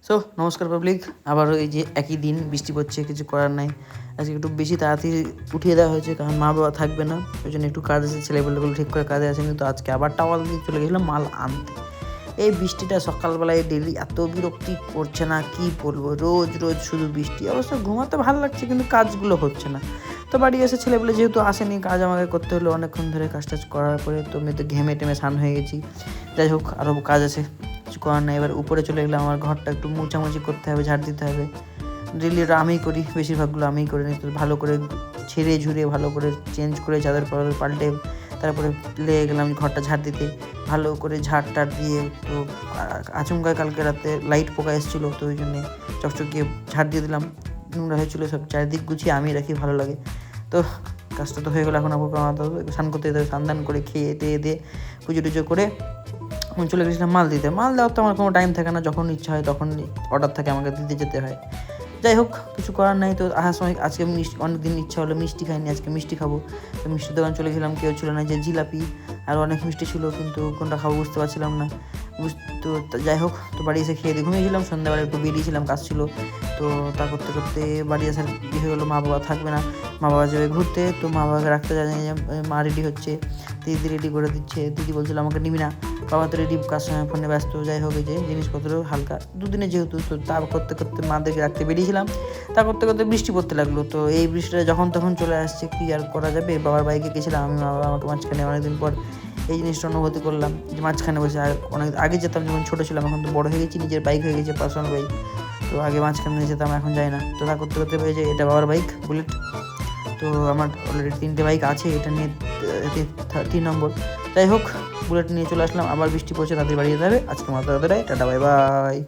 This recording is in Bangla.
সো নমস্কার পাবলিক, আবারও এই যে একই দিন বৃষ্টি পড়ছে, কিছু করার নাই। আজকে একটু বেশি তাড়াতাড়ি উঠিয়ে দেওয়া হয়েছে, কারণ মা বাবা থাকবে না, ওই জন্য একটু কাজ আছে, ছেলেপেলেগুলো ঠিক করে কাজে আসেনি। তো আজকে আবার টাওয়াল দিয়ে চলে গেছিলাম মাল আনতে। এই বৃষ্টিটা সকালবেলায় ডেলি এত বিরক্তি করছে না, কি বলবো, রোজ রোজ শুধু বৃষ্টি। অবশ্য ঘুমাতে ভালো লাগছে, কিন্তু কাজগুলো হচ্ছে না। তো বাড়ি এসে ছেলেপেলে যেহেতু আসেনি, কাজ আমাকে করতে হলো অনেকক্ষণ ধরে। কাজ টাজ করার পরে তো আমি তো ঘেমে টেমে স্নান হয়ে গেছি। যাই হোক, আরও কাজ আছে, কিছু করার নাই। এবার উপরে চলে গেলাম, আমার ঘরটা একটু মুছামুছি করতে হবে, ঝাড় দিতে হবে। ডেলি ওটা আমিই করি, বেশিরভাগগুলো আমিই করে নিই। তো ভালো করে ছেড়ে ঝুড়ে ভালো করে চেঞ্জ করে চাদর পাল্টে তারপরে লেগে গেলাম ঘরটা ঝাড় দিতে। ভালো করে ঝাড় টাড় দিয়ে, তো আচমকায় কালকে রাতে লাইট পোকা এসেছিলো, তো ওই জন্যে চকচকিয়ে ঝাড় দিয়ে দিলাম। নোংরা হয়েছিলো সব, চারিদিক গুছিয়ে আমি রাখি, ভালো লাগে। তো কাজটা তো হয়ে গেলো, এখন আবার কামাতে হবে, স্নান করতে যেতে হবে। স্নান করে খেয়ে দিয়ে পুজো টুজো করে চলে গেছিলাম মাল দিতে। মাল দেওয়ার তো আমার কোনো টাইম থাকে না, যখন ইচ্ছা হয় তখন অর্ডার থাকে, আমাকে দিতে যেতে হয়। যাই হোক, কিছু করার নাই। তো আসার সময় আজকে অনেক দিন ইচ্ছা হলো মিষ্টি খাইনি, আজকে মিষ্টি খাবো। তো মিষ্টির দোকান চলে গেলাম, কেউ ছিল না, যে জিলাপি আর অনেক মিষ্টি ছিল, কিন্তু কোনটা খাবো বুঝতে পারছিলাম না। তো যাই হোক, তো বাড়ি এসে খেয়ে দিয়ে ঘুমিয়েছিলাম। সন্ধ্যাবেলা একটু বেরিয়েছিলাম, কাজ ছিল। তো তা করতে করতে বাড়ি আসার হয়ে গেলো, মা বাবা থাকবে না, মা বাবা যাবে ঘুরতে। তো মা বাবাকে রাখতে যাই, মা রেডি হচ্ছে, দিদি রেডি করে দিচ্ছে। দিদি বলছিল আমাকে নিবি না, বাবা তো রেডি, কাজ সময় ফোনে ব্যস্ত। যাই হোক, এই যে জিনিসপত্র হালকা দুদিনে যেহেতু, তো তা করতে করতে মাদেরকে রাখতে বেরিয়েছিলাম। তা করতে করতে বৃষ্টি পড়তে লাগলো। তো এই বৃষ্টিটা যখন তখন চলে আসছে, কি আর করা যাবে। বাবার বাইকে গেছিলাম আমি, মা বাবা আমাকে মাঝখানে অনেকদিন পর এই জিনিসটা অনুভূতি করলাম, যে মাঝখানে বসে। আর অনেক আগে যেতাম যখন ছোটো ছিলাম, এখন তো বড় হয়ে গেছি, নিজের বাইক হয়ে গেছে, পার্সোনাল বাইক। তো আগে মাঝখানে যেতাম, এখন যাই না। তো তা করতে করতে যে এটা বাবার বাইক বুলেট। তো আমার অলরেডি 3টে বাইক আছে, এটা নিয়ে 3 নম্বর। যাই হোক, বুলেট নিয়ে চলে আসলাম। আবার বৃষ্টি পড়ছে, তাদের বাড়ি যেতে হবে। আজকে মাত্র টাটা, বাই বাই।